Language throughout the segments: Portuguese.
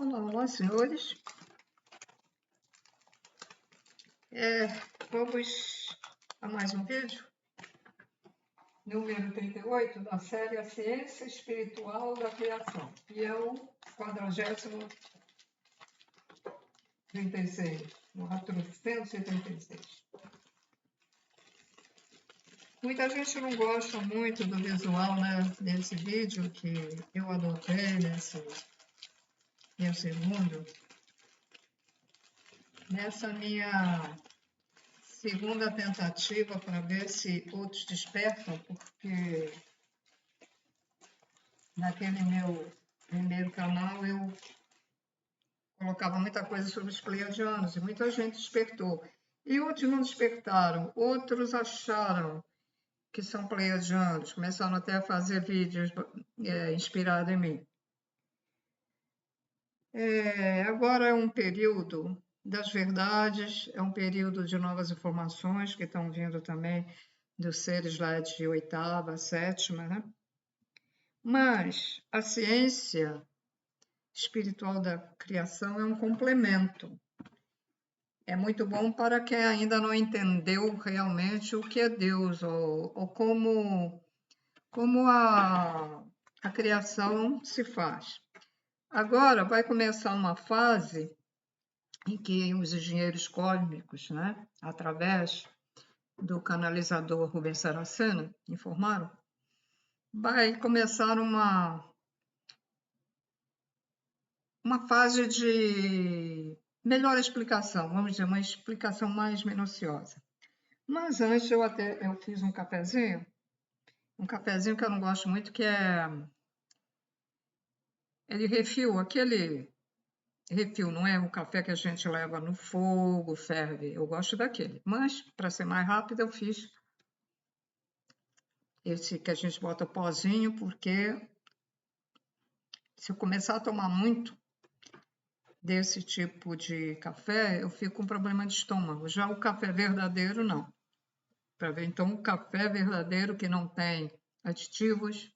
Olá, senhores. Vamos a mais um vídeo, número 38 da série A Ciência Espiritual da Criação, e é o 436. Muita gente não gosta muito do visual, né, desse vídeo que eu adotei nessa minha segunda tentativa para ver se outros despertam, porque naquele meu primeiro canal eu colocava muita coisa sobre os pleiadianos e muita gente despertou. E outros não despertaram, outros acharam que são pleiadianos, começaram até a fazer vídeos inspirados em mim. Agora é um período das verdades, é um período de novas informações que estão vindo também dos seres lá de oitava, sétima, né? Mas a ciência espiritual da criação é um complemento. É muito bom para quem ainda não entendeu realmente o que é Deus ou como a criação se faz. Agora vai começar uma fase em que os engenheiros cósmicos, né, através do canalizador Rubens Saraceno, informaram, vai começar uma fase de melhor explicação, vamos dizer, uma explicação mais minuciosa. Mas antes eu fiz um cafezinho que eu não gosto muito, que é de refil, aquele refil, não é o café que a gente leva no fogo, ferve, eu gosto daquele. Mas, para ser mais rápido, eu fiz esse que a gente bota pozinho, porque se eu começar a tomar muito desse tipo de café, eu fico com problema de estômago. Já o café verdadeiro, não. Para ver, então, o café verdadeiro que não tem aditivos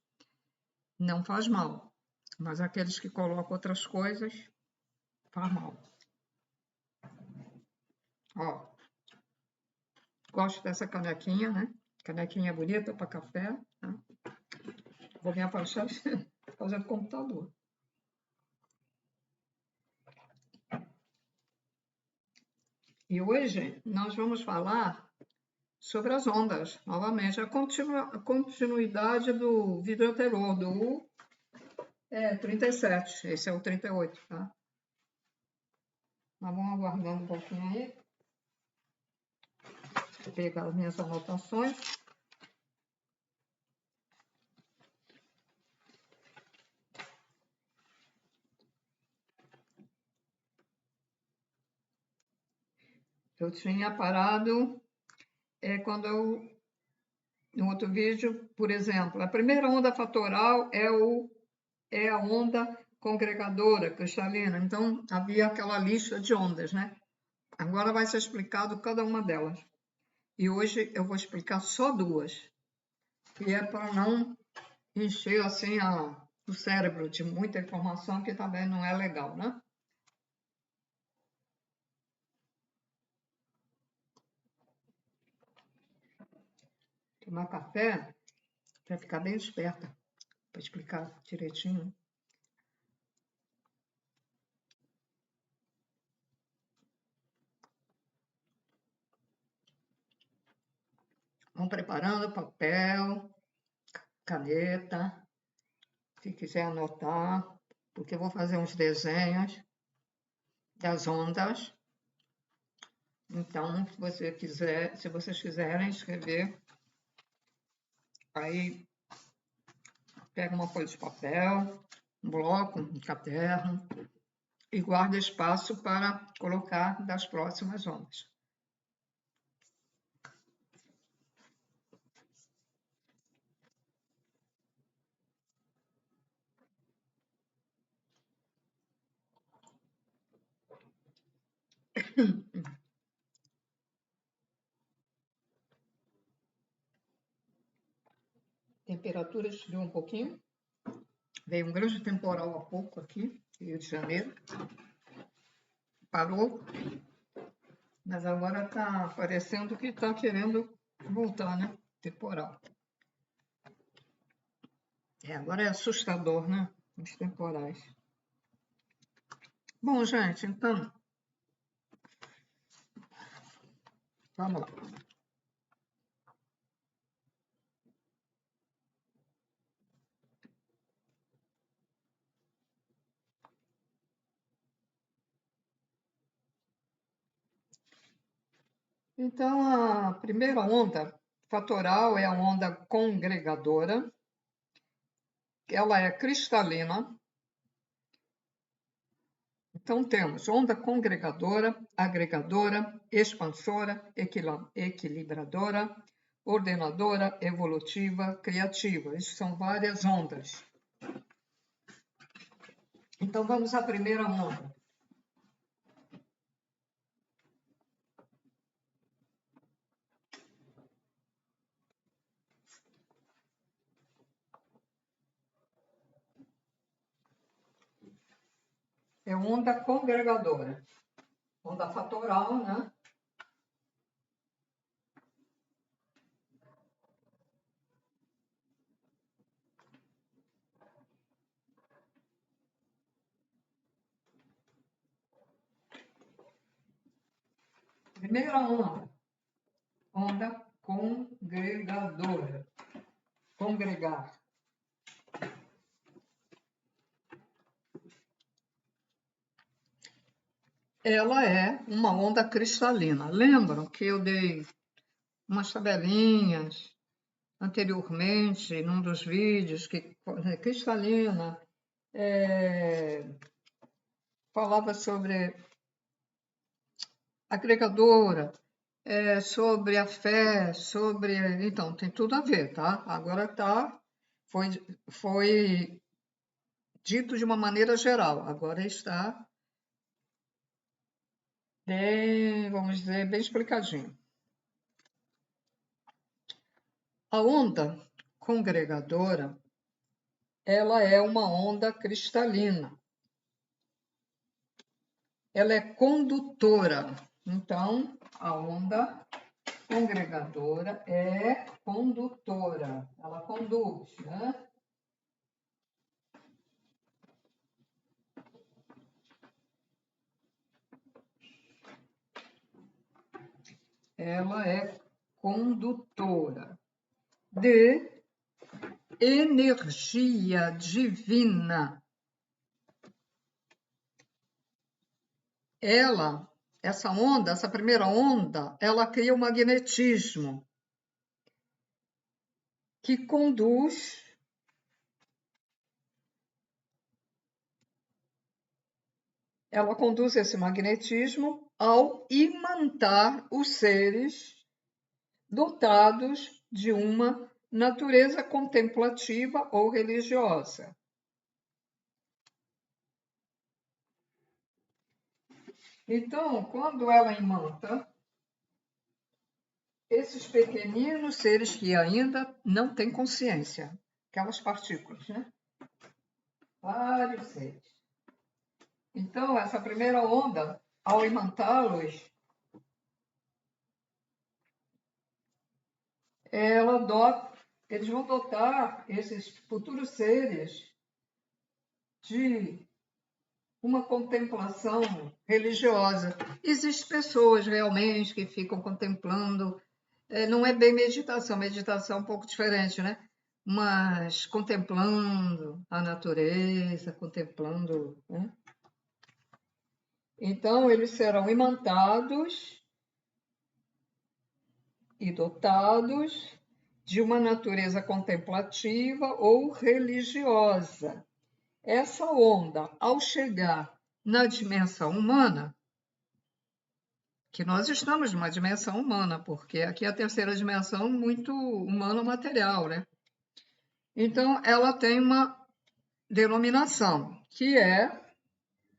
não faz mal. Mas aqueles que colocam outras coisas, faz mal. Ó, gosto dessa canequinha, né? Canequinha bonita para café. Né? Vou me apaixonar por causa do computador. E hoje nós vamos falar sobre as ondas, novamente, a continuidade do vídeo anterior, do 37, esse é o 38, tá? Mas vamos aguardando um pouquinho aí. Vou pegar as minhas anotações. Eu tinha parado quando no outro vídeo, por exemplo, a primeira onda fatoral é a onda congregadora cristalina. Então, havia aquela lista de ondas, né? Agora vai ser explicado cada uma delas. E hoje eu vou explicar só duas. E é para não encher assim o cérebro de muita informação, que também não é legal, né? Tomar café para ficar bem desperta, para explicar direitinho. Vão preparando papel, caneta, se quiser anotar, porque eu vou fazer uns desenhos das ondas. Então, se vocês quiserem escrever, aí pega uma folha de papel, um bloco, um caderno e guarda espaço para colocar das próximas ondas. Temperatura esfriou um pouquinho. Veio um grande temporal há pouco aqui. Rio de Janeiro. Parou, mas agora está parecendo que está querendo voltar, né? Temporal. Agora é assustador, né? Os temporais. Bom, gente, então, vamos lá. Então, a primeira onda fatoral é a onda congregadora. Ela é cristalina. Então, temos onda congregadora, agregadora, expansora, equilibradora, ordenadora, evolutiva, criativa. Isso são várias ondas. Então, vamos à primeira onda. É onda congregadora. Onda fatoral, né? Primeira onda. Onda congregadora. Congregar. Ela é uma onda cristalina. Lembram que eu dei umas tabelinhas anteriormente, num dos vídeos, que cristalina falava sobre agregadora, sobre a fé, sobre... Então, tem tudo a ver, tá? Agora foi dito de uma maneira geral, agora está bem, vamos dizer, bem explicadinho. A onda congregadora, ela é uma onda cristalina. Ela é condutora. Então, a onda congregadora é condutora. Ela conduz, né? Ela é condutora de energia divina. Essa onda, essa primeira onda, ela cria um magnetismo que conduz esse magnetismo ao imantar os seres dotados de uma natureza contemplativa ou religiosa. Então, quando ela imanta esses pequeninos seres que ainda não têm consciência, aquelas partículas, né? Vários seres. Então, essa primeira onda, ao imantá-los, eles vão dotar esses futuros seres de uma contemplação religiosa. Existem pessoas realmente que ficam contemplando, não é bem meditação é um pouco diferente, né? Mas contemplando a natureza, contemplando, né? Então, eles serão imantados e dotados de uma natureza contemplativa ou religiosa. Essa onda, ao chegar na dimensão humana, que nós estamos numa dimensão humana, porque aqui é a terceira dimensão muito humano-material, né? Então, ela tem uma denominação, que é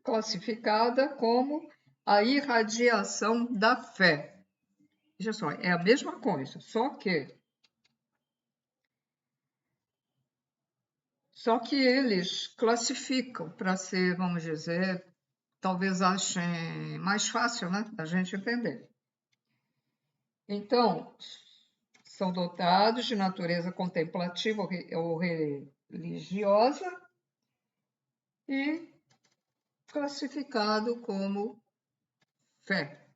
classificada como a irradiação da fé. Veja só, é a mesma coisa, só Só que eles classificam para ser, vamos dizer, talvez achem mais fácil, né, da gente entender. Então, são dotados de natureza contemplativa ou religiosa e classificado como fé.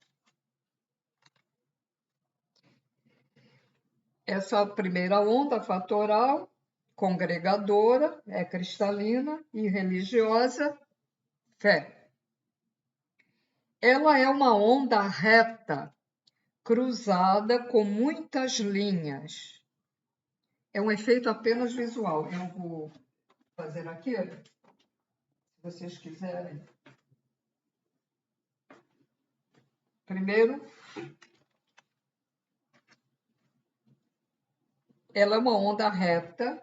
Essa primeira onda fatoral, congregadora, é cristalina e religiosa, fé. Ela é uma onda reta, cruzada com muitas linhas. É um efeito apenas visual. Eu vou fazer aqui, se vocês quiserem. Primeiro, ela é uma onda reta,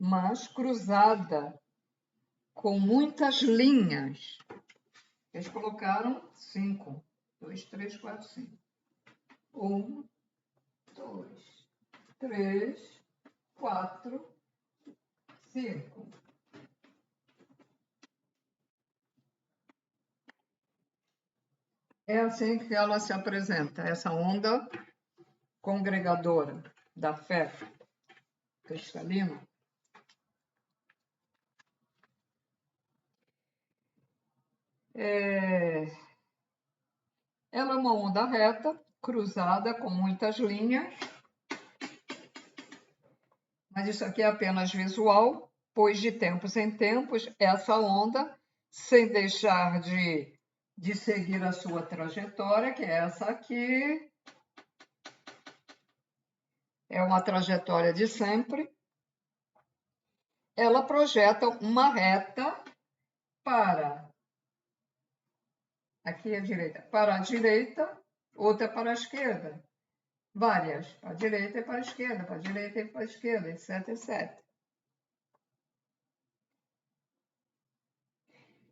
mas cruzada com muitas linhas. Eles colocaram 5. 2, 3, 4, 5. 1, 2, 3, 4, 5. É assim que ela se apresenta, essa onda congregadora da fé cristalina. Ela é uma onda reta, cruzada com muitas linhas, mas isso aqui é apenas visual, pois de tempos em tempos, essa onda, sem deixar de seguir a sua trajetória, que é essa aqui, é uma trajetória de sempre, ela projeta uma reta para, aqui é a direita, para a direita, outra para a esquerda. Várias, para a direita e para a esquerda, para a direita e para a esquerda, etc, etc.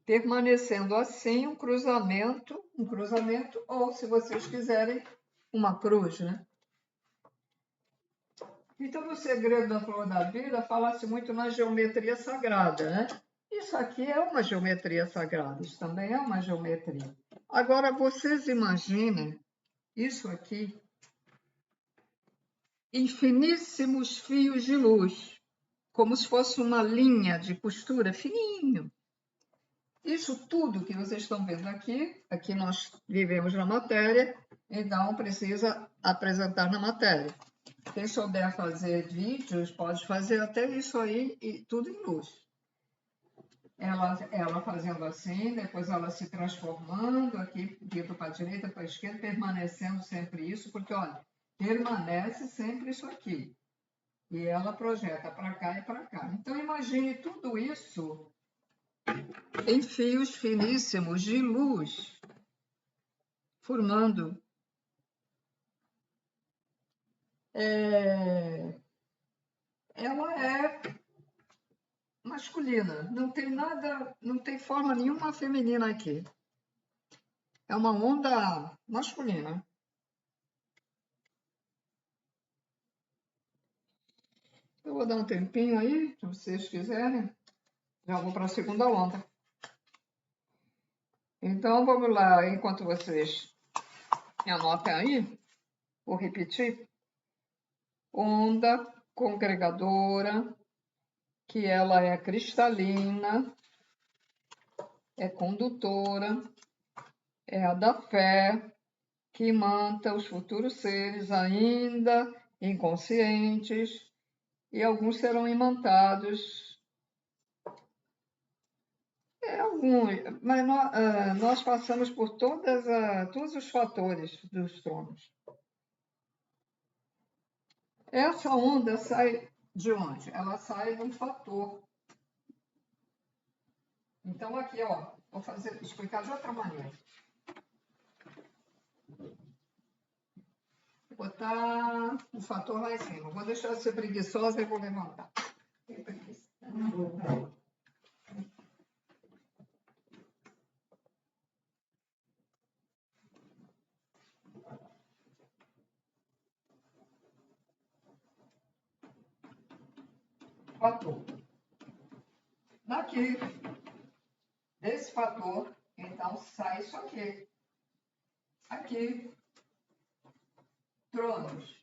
Permanecendo assim um cruzamento, ou, se vocês quiserem, uma cruz, né? Então, o segredo da flor da vida fala-se muito na geometria sagrada, né? Isso aqui é uma geometria sagrada, isso também é uma geometria. Agora, vocês imaginem isso aqui em finíssimos fios de luz, como se fosse uma linha de costura fininho. Isso tudo que vocês estão vendo aqui nós vivemos na matéria, então precisa apresentar na matéria. Quem souber fazer vídeos, pode fazer até isso aí, e tudo em luz. Ela fazendo assim, depois ela se transformando aqui, vindo para a direita, para a esquerda, permanecendo sempre isso, porque, olha, permanece sempre isso aqui. E ela projeta para cá e para cá. Então, imagine tudo isso em fios finíssimos de luz, formando ela é masculina, não tem nada, não tem forma nenhuma feminina aqui. É uma onda masculina. Eu vou dar um tempinho aí, se vocês quiserem. Já vou para a segunda onda. Então, vamos lá, enquanto vocês anotem aí, vou repetir. Onda congregadora, que ela é cristalina, é condutora, é a da fé, que imanta os futuros seres ainda inconscientes, e alguns serão imantados. Alguns, mas nós passamos por todos os fatores dos tronos. Essa onda sai de onde? Ela sai de um fator. Então, aqui, ó, vou explicar de outra maneira. Vou botar o fator lá em cima. Vou deixar de ser preguiçosa e vou levantar. Tem preguiça. Fator. Daqui, desse fator, então sai isso aqui. Aqui, tronos.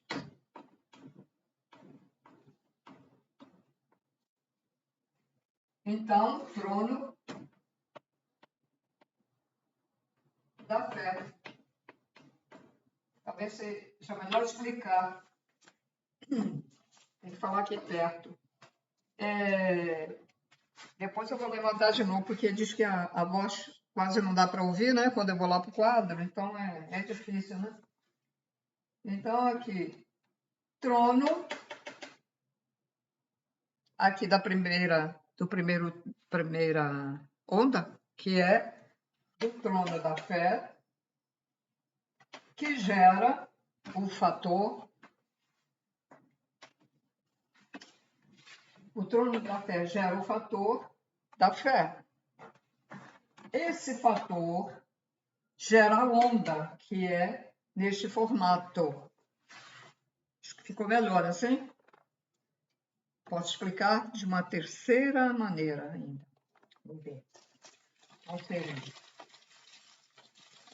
Então, trono da fé. Talvez seja melhor explicar. Tem que falar aqui perto. Depois eu vou levantar de novo, porque diz que a voz quase não dá para ouvir, né? Quando eu vou lá para o quadro, então é difícil, né? Então, aqui, trono, aqui primeira onda, que é o trono da fé, que gera o fator. O trono da fé gera o fator da fé. Esse fator gera a onda, que é neste formato. Acho que ficou melhor assim? Posso explicar de uma terceira maneira ainda. Vamos ver. Qual seria?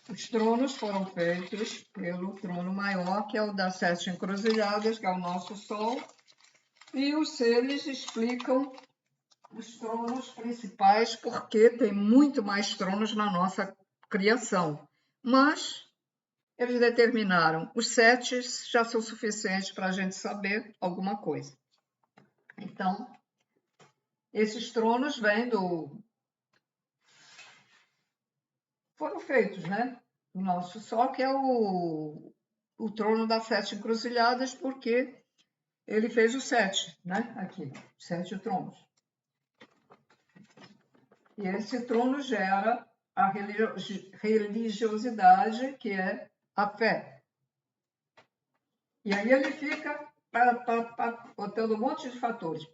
Os tronos foram feitos pelo trono maior, que é o das 7 encruzilhadas, que é o nosso Sol, e os seres explicam os tronos principais, porque tem muito mais tronos na nossa criação. Mas eles determinaram, os 7 já são suficientes para a gente saber alguma coisa. Então, esses tronos vêm foram feitos, né? O nosso Sol, que é o trono das 7 encruzilhadas, porque ele fez os 7, né? Aqui, 7 tronos. E esse trono gera a religiosidade, que é a fé. E aí ele fica botando um monte de fatores.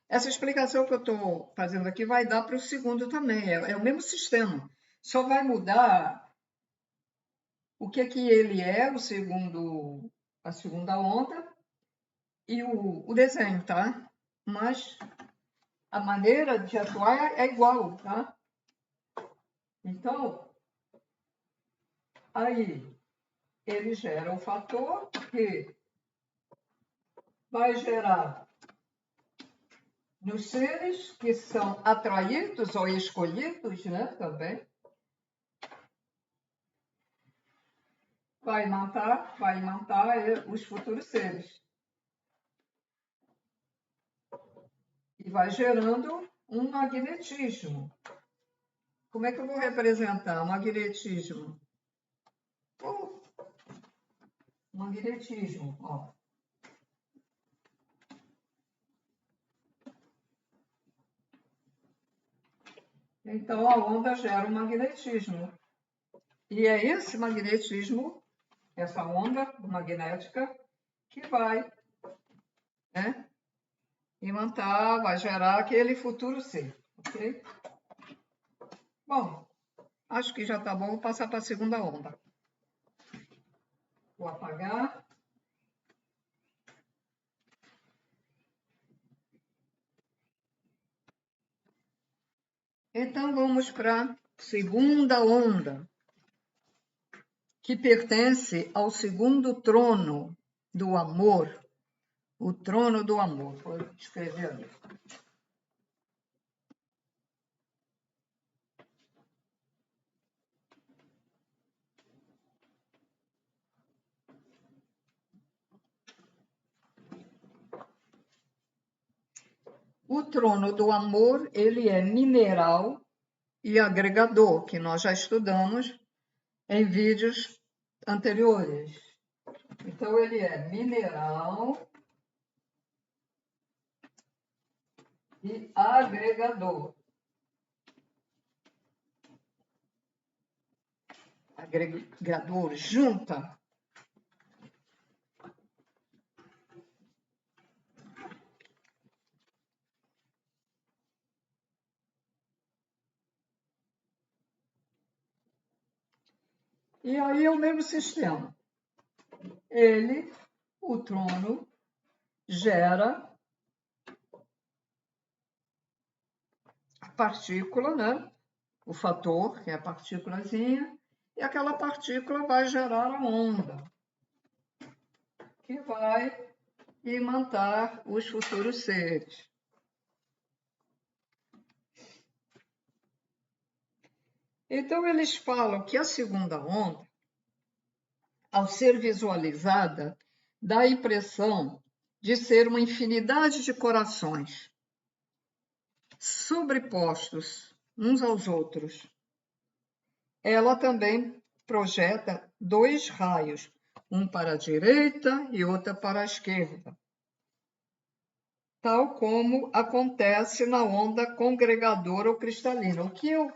Essa explicação que eu estou fazendo aqui vai dar para o segundo também. É o mesmo sistema. Só vai mudar o que ele é, a segunda onda, e o desenho, tá? Mas a maneira de atuar é igual, tá? Então, aí ele gera um fator que vai gerar nos seres que são atraídos ou escolhidos, né, também. Vai matar os futuros seres. E vai gerando um magnetismo. Como é que eu vou representar o magnetismo? Magnetismo, ó. Então, a onda gera um magnetismo. E é esse magnetismo, essa onda magnética, que vai, né, imantar, vai gerar aquele futuro ser, ok? Bom, acho que já está bom, vou passar para a segunda onda. Vou apagar. Então, vamos para a segunda onda, que pertence ao segundo trono do amor. O trono do amor. Vou escrever ali. O trono do amor, ele é mineral e agregador, que nós já estudamos em vídeos anteriores. Então, ele é mineral e agregador. Agregador, junta. E aí é o mesmo sistema. O trono, gera partícula, né? O fator, que é a partículazinha, e aquela partícula vai gerar a onda, que vai imantar os futuros seres. Então, eles falam que a segunda onda, ao ser visualizada, dá a impressão de ser uma infinidade de corações sobrepostos uns aos outros. Ela também projeta 2 raios, um para a direita e outro para a esquerda, tal como acontece na onda congregadora ou cristalina. O que eu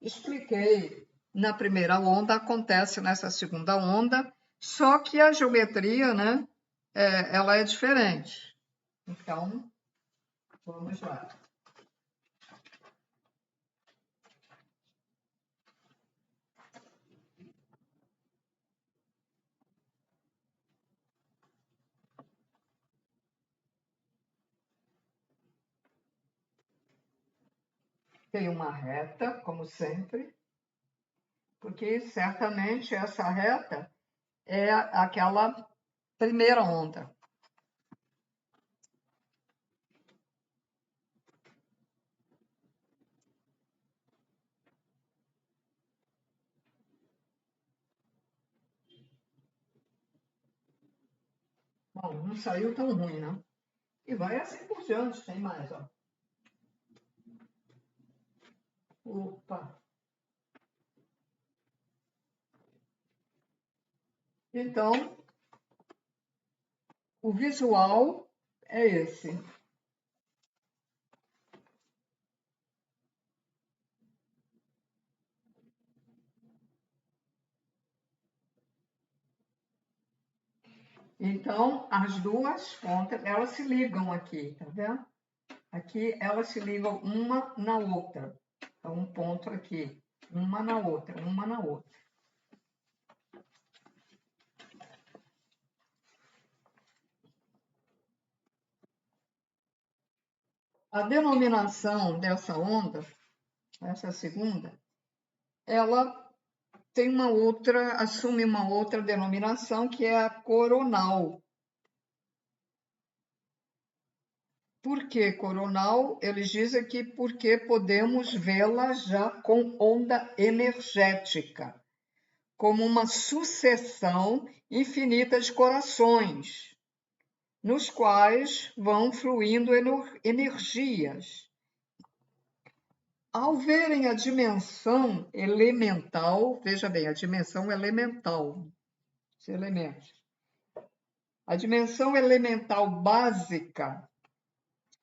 expliquei na primeira onda acontece nessa segunda onda, só que a geometria, né, ela é diferente. Então, vamos lá. Tem uma reta, como sempre, porque certamente essa reta é aquela primeira onda. Bom, não saiu tão ruim, não? E vai assim por diante, tem mais, ó. Opa! Então, o visual é esse. Então, as duas pontas, elas se ligam aqui, tá vendo? Aqui elas se ligam uma na outra. Então, um ponto aqui, uma na outra, uma na outra. A denominação dessa onda, essa segunda, ela tem uma outra, assume uma outra denominação que é a coronal. Por que coronal? Eles dizem que porque podemos vê-la já com onda energética, como uma sucessão infinita de corações, nos quais vão fluindo energias. Ao verem a dimensão elemental, veja bem, a dimensão elemental, os elementos, a dimensão elemental básica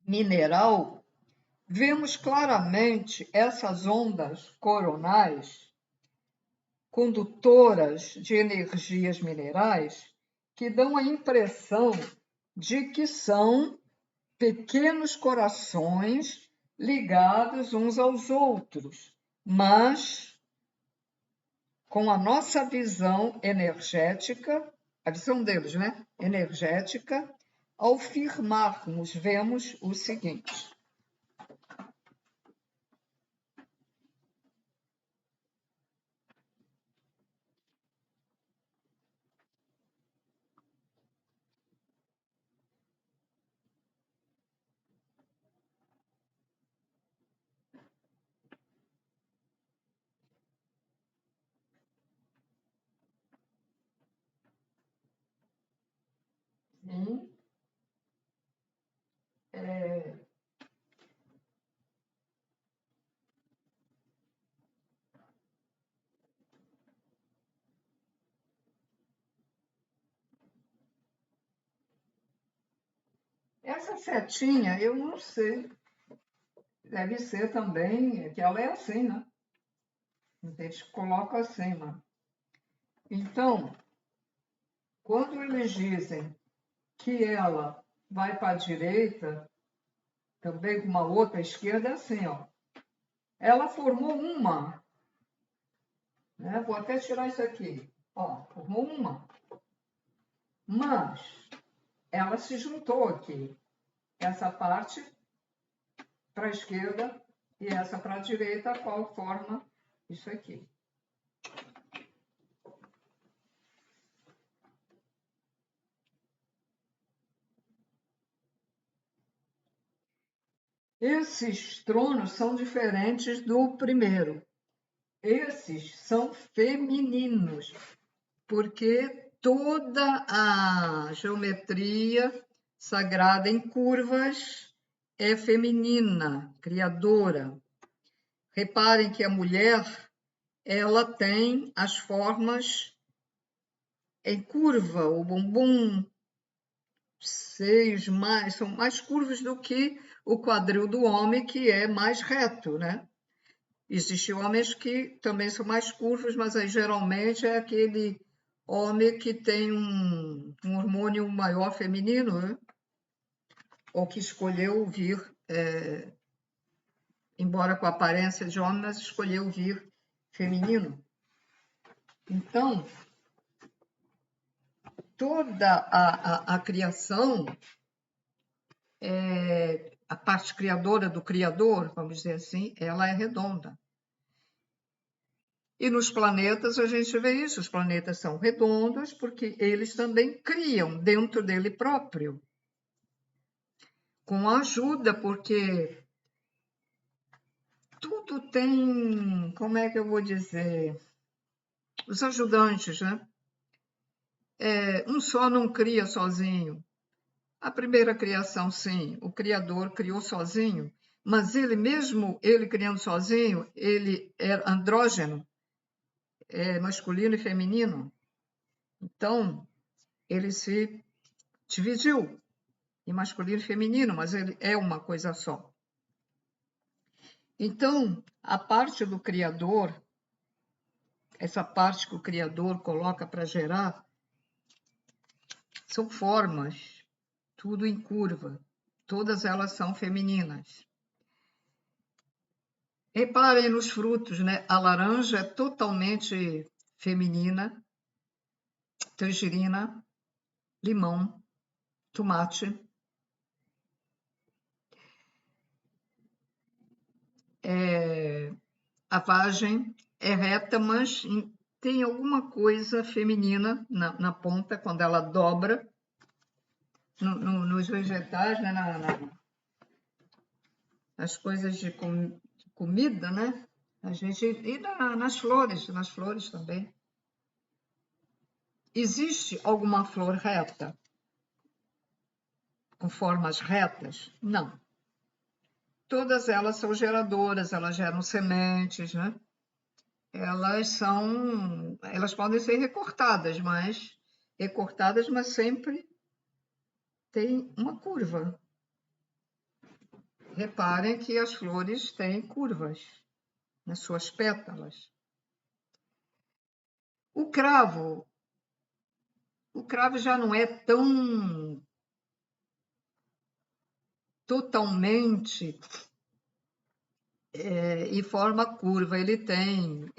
mineral, vemos claramente essas ondas coronais, condutoras de energias minerais, que dão a impressão de que são pequenos corações ligados uns aos outros, mas com a nossa visão energética, a visão deles, né? Energética, ao firmarmos, vemos o seguinte. Sim. Essa setinha, eu não sei, deve ser também, que ela é assim, né? Eles colocam assim, mano. Então, quando eles dizem que ela vai para a direita, também com uma outra esquerda, é assim, ó. Ela formou uma, né? Vou até tirar isso aqui. Ó, formou uma. Mas ela se juntou aqui. Essa parte para a esquerda E essa para a direita, qual forma isso aqui. Esses tronos são diferentes do primeiro. Esses são femininos, porque toda a geometria sagrada em curvas é feminina, criadora. Reparem que a mulher, ela tem as formas em curva, o bumbum, seios são mais curvos do que o quadril do homem, que é mais reto, né? Existem homens que também são mais curvos, mas aí geralmente é aquele homem que tem um hormônio maior feminino, né? Ou que escolheu vir, embora com a aparência de homem, mas escolheu vir feminino. Então, toda a criação, a parte criadora do Criador, vamos dizer assim, ela é redonda. E nos planetas a gente vê isso, os planetas são redondos porque eles também criam dentro dele próprio, com ajuda, porque tudo tem, como é que eu vou dizer, os ajudantes, né? Um só não cria sozinho. A primeira criação, sim, o Criador criou sozinho, mas ele mesmo, ele criando sozinho, ele é andrógeno, é masculino e feminino. Então, ele se dividiu em masculino e feminino, mas ele é uma coisa só. Então, a parte do Criador, essa parte que o Criador coloca para gerar, são formas, tudo em curva. Todas elas são femininas. Reparem nos frutos, né? A laranja é totalmente feminina, tangerina, limão, tomate. A vagem é reta, mas tem alguma coisa feminina na ponta, quando ela dobra. Nos vegetais, né? Nas coisas de comida, né? A gente, e nas flores também. Existe alguma flor reta? Com formas retas? Não. Todas elas são geradoras, elas geram sementes, né? Elas podem ser recortadas, mas sempre tem uma curva. Reparem que as flores têm curvas nas suas pétalas. O cravo já não é tão totalmente em forma curva, ele tem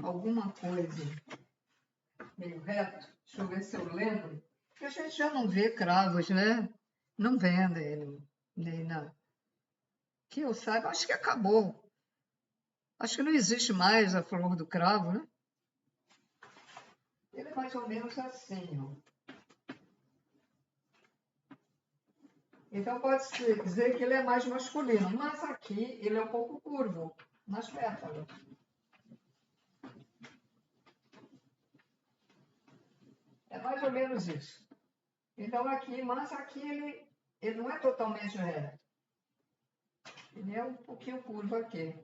alguma coisa meio reto. Deixa eu ver se eu lembro. Porque a gente já não vê cravos, né? Não vendem, nem nada. Que eu saiba, acho que acabou. Acho que não existe mais a flor do cravo, né? Ele é mais ou menos assim, ó. Então pode-se dizer que ele é mais masculino, mas aqui ele é um pouco curvo nas pétalas. É mais ou menos isso. Então mas aqui ele não é totalmente reto. Ele é um pouquinho curvo aqui.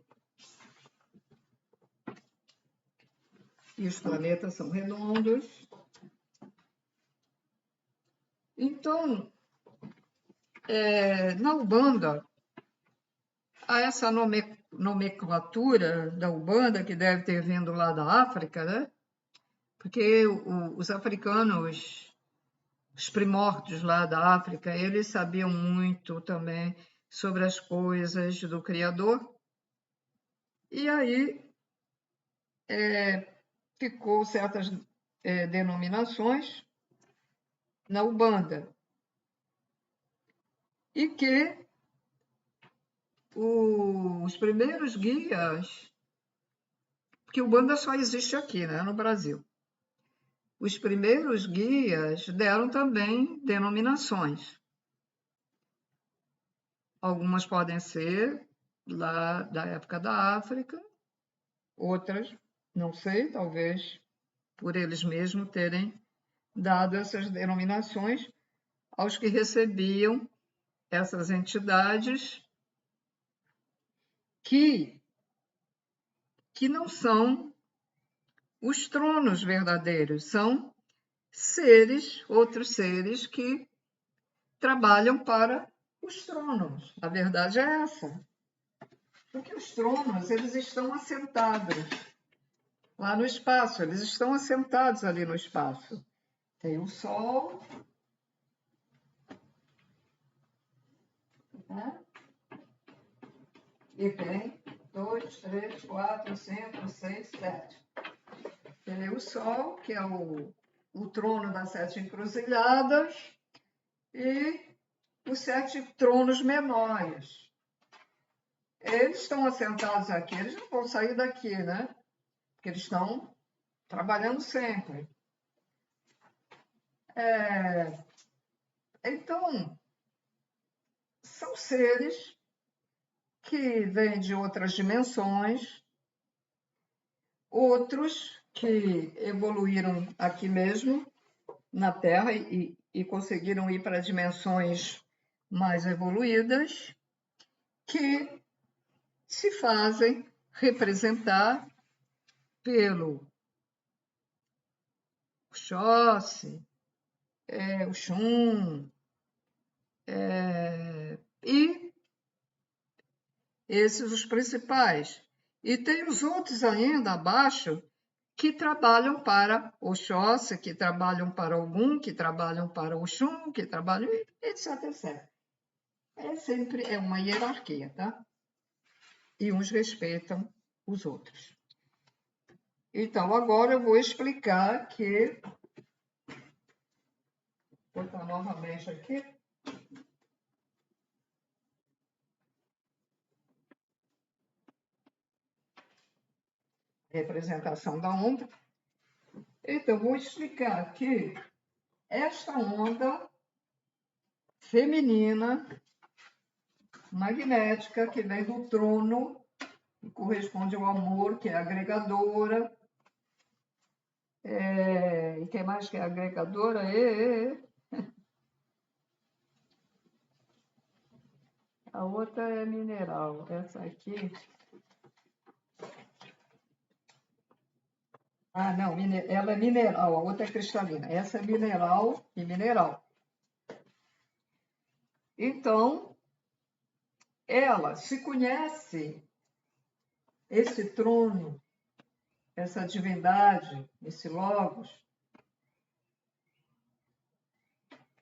E os planetas são redondos. Então, na Umbanda, há essa nomenclatura da Umbanda, que deve ter vindo lá da África, né? Porque os africanos, os primórdios lá da África, eles sabiam muito também sobre as coisas do Criador. E aí ficou certas denominações na Umbanda. E que os primeiros guias, porque o Umbanda só existe aqui, né, no Brasil. Os primeiros guias deram também denominações. Algumas podem ser lá da época da África, outras, não sei, talvez por eles mesmos terem dado essas denominações aos que recebiam essas entidades que não são os tronos verdadeiros, são seres, outros seres que trabalham para os tronos. A verdade é essa. Porque os tronos, eles estão assentados lá no espaço, eles estão assentados ali no espaço. Tem o Sol, né? E tem 2, 3, 4, 5, 6, 7. Tem o Sol, que é o trono das 7 encruzilhadas, e os 7 tronos menores. Eles estão assentados aqui, eles não vão sair daqui, né? Porque eles estão trabalhando sempre. Então, são seres que vêm de outras dimensões, outros que evoluíram aqui mesmo na Terra e conseguiram ir para dimensões mais evoluídas, que se fazem representar pelo Oxóssi, Oxum, e esses os principais. E tem os outros ainda abaixo que trabalham para Oxóssi, que trabalham para Ogum, que trabalham para Oxum, que trabalham, etc, etc. Sempre uma hierarquia, tá? E uns respeitam os outros. Então, agora eu vou explicar que... Vou botar novamente aqui. Representação da onda. Então, vou explicar que esta onda feminina, magnética, que vem do trono, que corresponde ao amor, que é agregadora. E quem mais que é agregadora? A outra é mineral. Essa aqui... Ah, não, ela é mineral, a outra é cristalina. Essa é mineral e mineral. Então, ela se conhece esse trono, essa divindade, esse logos,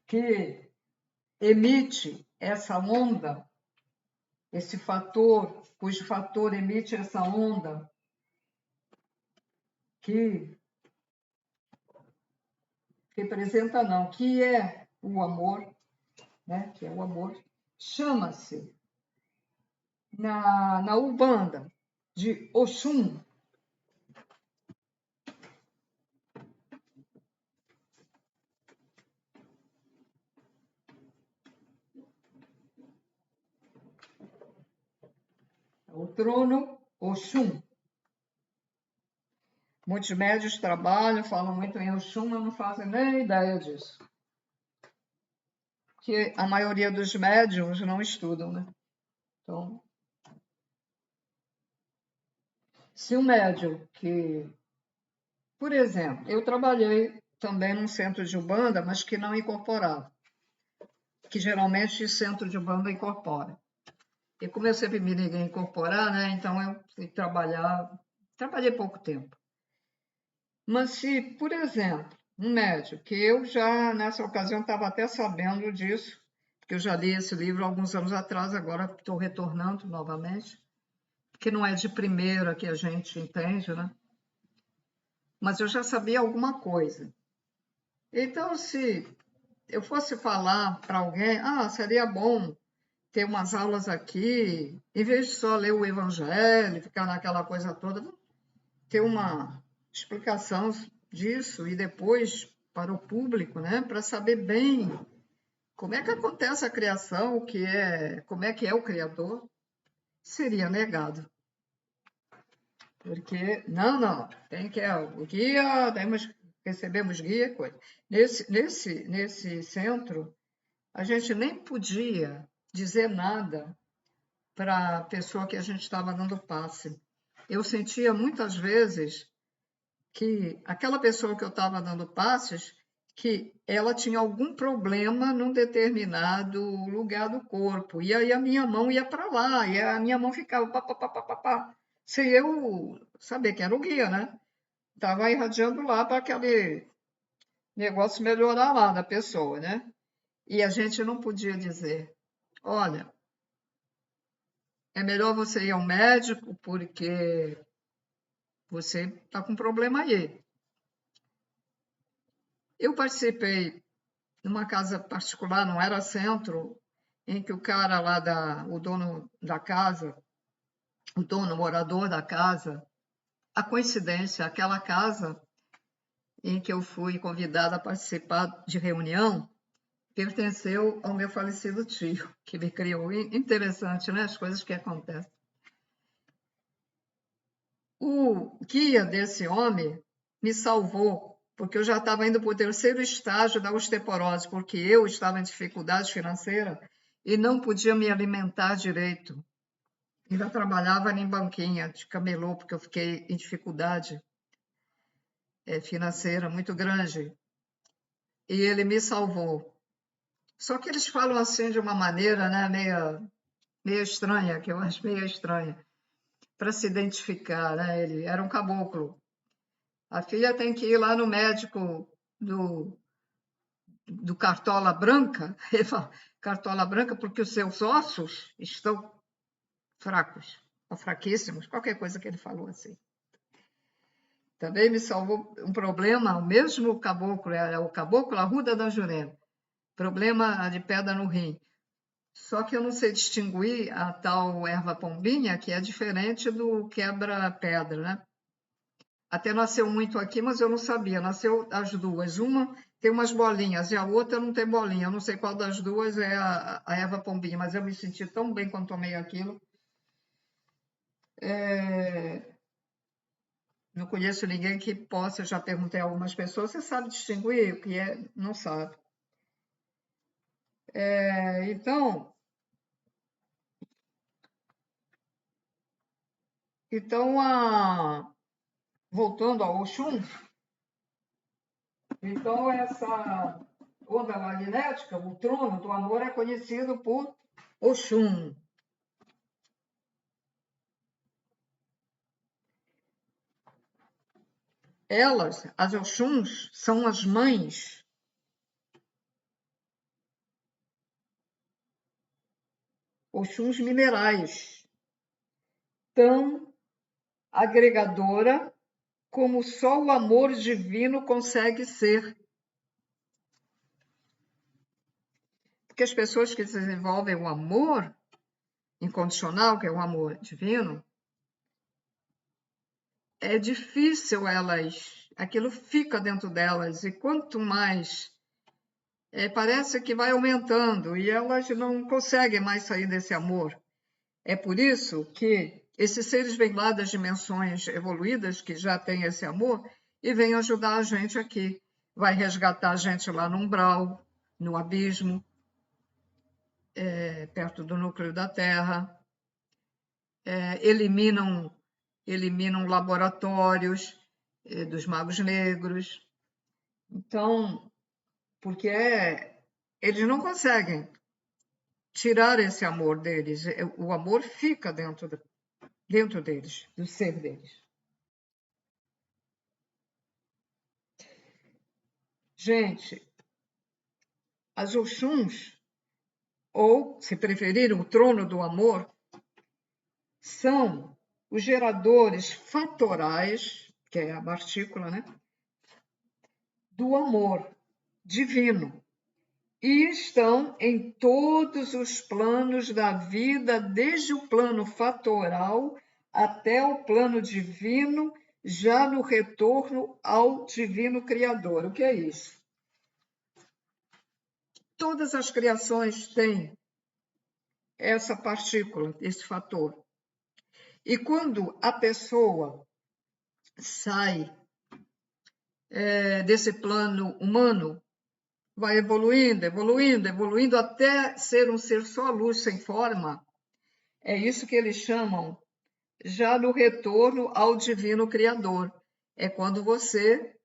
que emite essa onda, esse fator, cujo fator emite essa onda, que representa não, que é o amor, né? Que é o amor, chama-se na Umbanda de Oxum. O trono Oxum. Muitos médios trabalham, falam muito em Oxum, mas não fazem nem ideia disso. Porque a maioria dos médiums não estudam, né? Então, se um médium que... Por exemplo, eu trabalhei também num centro de Umbanda, mas que não incorporava. Que geralmente centro de Umbanda incorpora. E como eu sempre me liguei a incorporar, né? Então eu fui trabalhar... Trabalhei pouco tempo. Mas se, por exemplo, um médium, que eu já, nessa ocasião, estava até sabendo disso, porque eu já li esse livro há alguns anos atrás, agora estou retornando novamente, porque não é de primeira que a gente entende, né? Mas eu já sabia alguma coisa. Então, se eu fosse falar para alguém, seria bom ter umas aulas aqui, em vez de só ler o Evangelho, ficar naquela coisa toda, ter uma explicação disso e depois para o público, né, para saber bem como é que acontece a criação, como é que é o Criador, seria negado. Porque, não, tem que o guia, recebemos guia, coisa. Nesse centro, a gente nem podia dizer nada para a pessoa que a gente estava dando passe. Eu sentia muitas vezes que aquela pessoa que eu estava dando passes, que ela tinha algum problema num determinado lugar do corpo. E aí a minha mão ia para lá, e a minha mão ficava pá, sem eu saber que era o guia, né? Estava irradiando lá para aquele negócio melhorar lá da pessoa, né? E a gente não podia dizer, olha, é melhor você ir ao médico porque você está com problema aí. Eu participei numa casa particular, não era centro, em que o cara lá, o dono da casa, o morador da casa, a coincidência, aquela casa em que eu fui convidada a participar de reunião, pertenceu ao meu falecido tio, que me criou. Interessante, né? As coisas que acontecem. O guia desse homem me salvou, porque eu já estava indo para o terceiro estágio da osteoporose, porque eu estava em dificuldade financeira e não podia me alimentar direito. Ainda trabalhava em banquinha de camelô, porque eu fiquei em dificuldade financeira muito grande. E ele me salvou. Só que eles falam assim de uma maneira, né, meio estranha, que eu acho meio estranha, para se identificar, né? Ele era um caboclo. A filha tem que ir lá no médico do Cartola Branca, ele fala, Cartola Branca, porque os seus ossos estão fracos, ou fraquíssimos, qualquer coisa que ele falou assim. Também me salvou um problema, o mesmo caboclo, era o caboclo Arruda da Jurema, problema de pedra no rim. Só que eu não sei distinguir a tal erva pombinha, que é diferente do quebra-pedra, né? Até nasceu muito aqui, mas eu não sabia. Nasceu as duas. Uma tem umas bolinhas e a outra não tem bolinha. Eu não sei qual das duas é a erva pombinha, mas eu me senti tão bem quando tomei aquilo. Não conheço ninguém que possa, já perguntei a algumas pessoas, você sabe distinguir o que é? Não sabe. Então, voltando ao Oxum, então essa onda magnética, o trono do amor, é conhecido por Oxum. Elas, as Oxuns, são as mães Oxuns minerais, tão agregadora como só o amor divino consegue ser. Porque as pessoas que desenvolvem o amor incondicional, que é o amor divino, é difícil aquilo fica dentro delas, e quanto mais parece que vai aumentando, e elas não conseguem mais sair desse amor. É por isso que esses seres vêm lá das dimensões evoluídas, que já têm esse amor, e vêm ajudar a gente aqui. Vai resgatar a gente lá no umbral, no abismo, perto do núcleo da Terra. Eliminam laboratórios dos magos negros. Então, porque eles não conseguem tirar esse amor deles. O amor fica dentro deles, do ser deles. Gente, as Oxuns, ou, se preferirem, o trono do amor, são os geradores fatorais, que é a partícula, né, do amor divino. e estão em todos os planos da vida, desde o plano fatoral até o plano divino, já no retorno ao divino Criador. O que é isso? Todas as criações têm essa partícula, esse fator. E quando a pessoa sai desse plano humano, vai evoluindo, evoluindo, evoluindo até ser um ser só luz sem forma. É isso que eles chamam já no retorno ao divino Criador. É quando você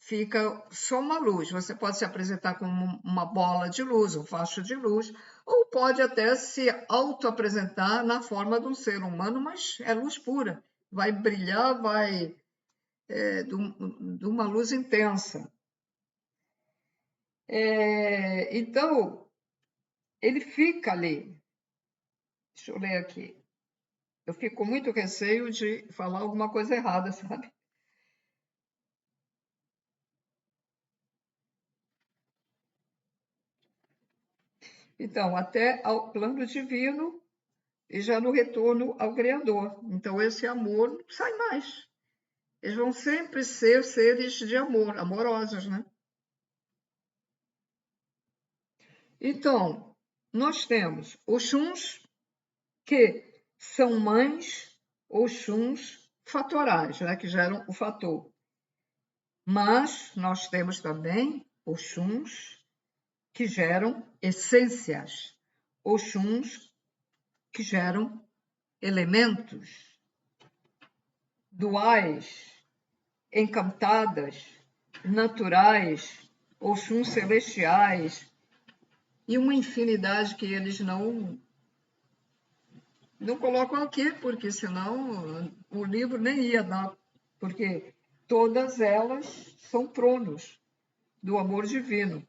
fica só uma luz. Você pode se apresentar como uma bola de luz, um facho de luz, ou pode até se auto-apresentar na forma de um ser humano, mas é luz pura. Vai brilhar, vai de uma luz intensa. Então, ele fica ali. Deixa eu ler aqui. Eu fico com muito receio de falar alguma coisa errada, sabe? Então, até ao plano divino e já no retorno ao Criador. Então, esse amor não sai mais. Eles vão sempre ser seres de amor, amorosos, né? Então, nós temos Oxuns, que são mães Oxuns fatorais, né? Que geram o fator. Mas nós temos também Oxuns que geram essências, Oxuns que geram elementos duais, encantadas, naturais, Oxuns celestiais, e uma infinidade que eles não colocam aqui, porque senão o livro nem ia dar, porque todas elas são tronos do amor divino.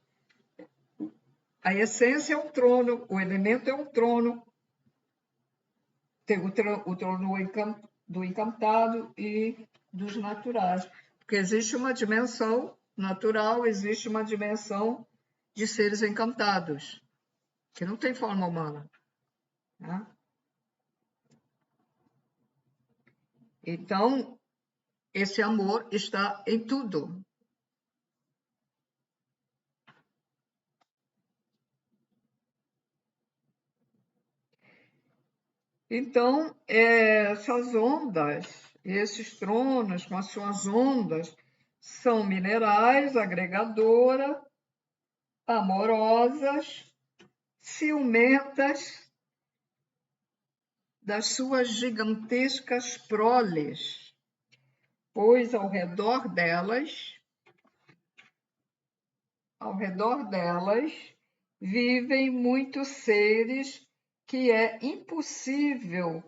A essência é um trono, o elemento é um trono, tem o trono do encantado e dos naturais, porque existe uma dimensão natural, existe uma dimensão de seres encantados, que não tem forma humana, né? Então, esse amor está em tudo. Então, essas ondas, esses tronos com as suas ondas, são minerais, agregadora, amorosas, ciumentas das suas gigantescas proles, pois ao redor delas, vivem muitos seres que é impossível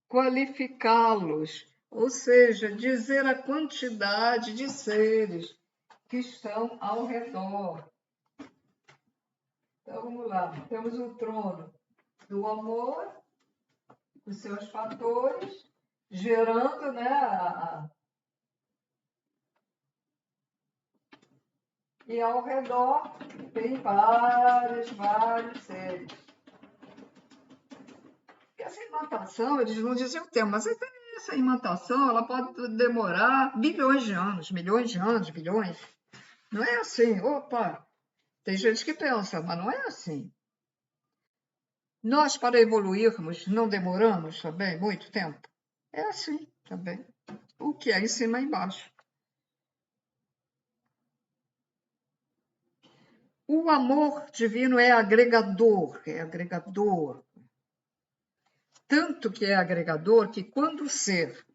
qualificá-los, ou seja, dizer a quantidade de seres que estão ao redor. Então, vamos lá. Temos o trono do amor, os seus fatores, gerando, né, e ao redor tem vários seres. E essa imantação, eles não diziam o tempo, mas essa imantação ela pode demorar bilhões de anos, milhões de anos, bilhões. Não é assim, opa, tem gente que pensa, mas não é assim. Nós, para evoluirmos, não demoramos também muito tempo? É assim também. O que é em cima e embaixo. O amor divino é agregador, Tanto que é agregador que quando o ser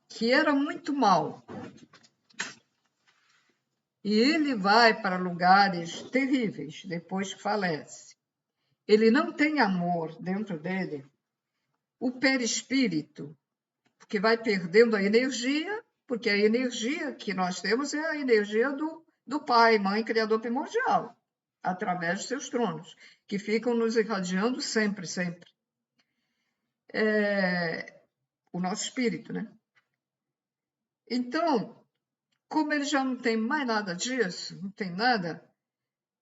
que era muito mal e ele vai para lugares terríveis depois que falece, ele não tem amor dentro dele, o perispírito, que vai perdendo a energia, porque a energia que nós temos é a energia do Pai, Mãe, Criador primordial, através de seus tronos, que ficam nos irradiando sempre, sempre. O nosso espírito, né? Então, Como ele já não tem mais nada disso, não tem nada,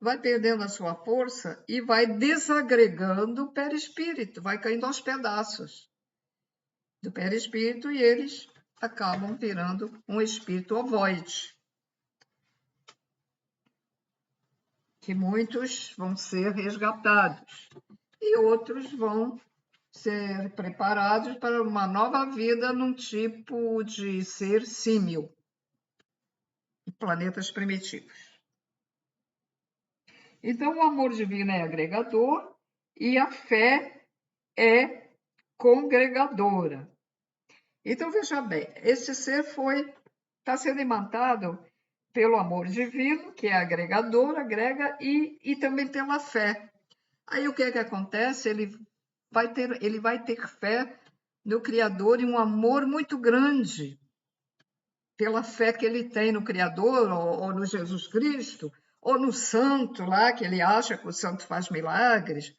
vai perdendo a sua força e vai desagregando o perispírito, vai caindo aos pedaços do perispírito e eles acabam virando um espírito ovoide, que muitos vão ser resgatados e outros vão ser preparados para uma nova vida num tipo de ser símil, em planetas primitivos. Então, o amor divino é agregador e a fé é congregadora. Então, veja bem, esse ser está sendo imantado pelo amor divino, que é agregador, agrega, e também pela fé. Aí o que acontece? Ele vai ter fé no Criador e um amor muito grande pela fé que ele tem no Criador, ou no Jesus Cristo, ou no santo lá, que ele acha que o santo faz milagres.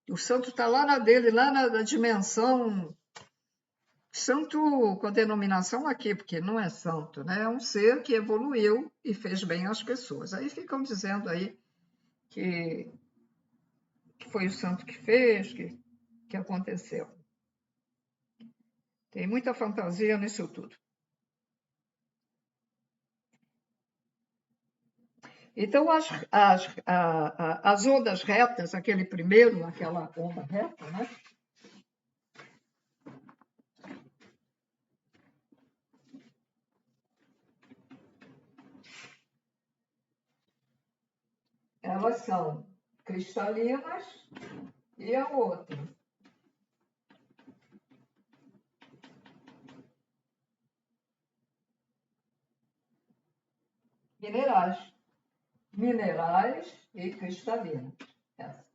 O santo está lá na dele, lá na dimensão. Santo com a denominação aqui, porque não é santo, né? É um ser que evoluiu e fez bem às pessoas. Aí ficam dizendo aí que foi o santo que fez, que aconteceu. Tem muita fantasia nisso tudo. Então, as ondas retas, aquela onda reta, né? Elas são cristalinas e a outra. Minerais e cristalinas. Essa.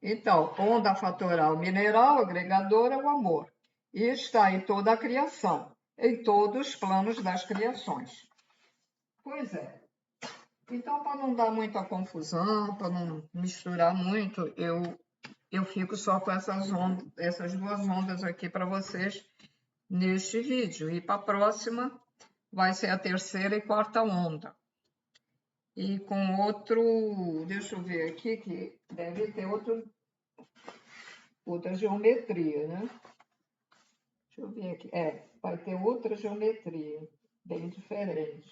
Então, onda fatoral mineral, agregadora, o amor. E está em toda a criação, em todos os planos das criações. Pois é. Então, para não dar muita confusão, para não misturar muito, eu fico só com essas duas ondas aqui para vocês neste vídeo. E para a próxima vai ser a terceira e quarta onda. E com outro, deixa eu ver aqui, que deve ter outra geometria, né? Deixa eu ver aqui. Vai ter outra geometria, bem diferente.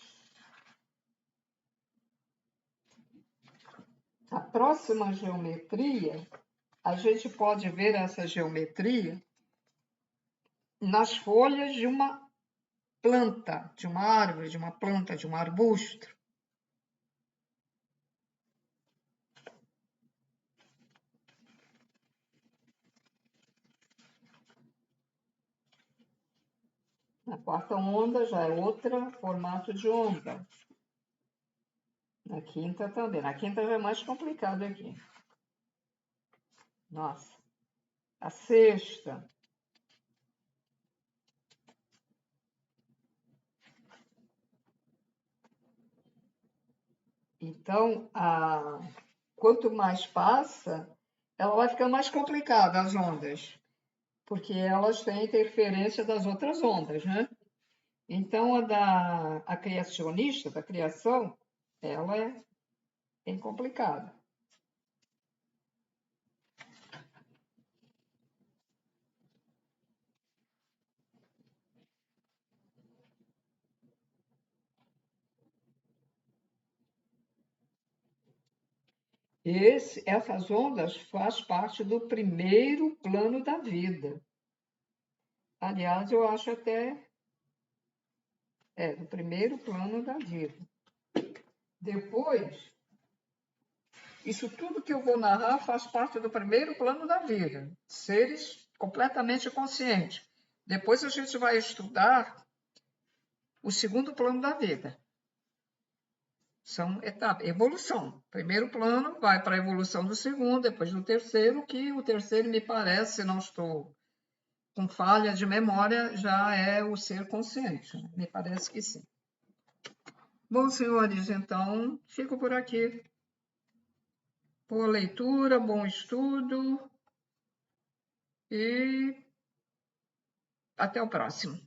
A próxima geometria, a gente pode ver essa geometria nas folhas de uma planta, de uma árvore, de uma planta, de um arbusto. Na quarta onda já é outro formato de onda. Na quinta também. Na quinta já é mais complicado aqui. Nossa. A sexta. Então, quanto mais passa, ela vai ficando mais complicada, as ondas, porque elas têm interferência das outras ondas, né? Então, a criacionista, da criação, ela é bem complicada. Essas ondas fazem parte do primeiro plano da vida. Aliás, eu acho até do primeiro plano da vida. Depois, isso tudo que eu vou narrar faz parte do primeiro plano da vida. Seres completamente conscientes. Depois a gente vai estudar o segundo plano da vida. São etapas, evolução. Primeiro plano vai para a evolução do segundo, depois do terceiro, que o terceiro me parece, se não estou com falha de memória, já é o ser consciente. Me parece que sim. Bom, senhores, então, fico por aqui. Boa leitura, bom estudo. e até o próximo.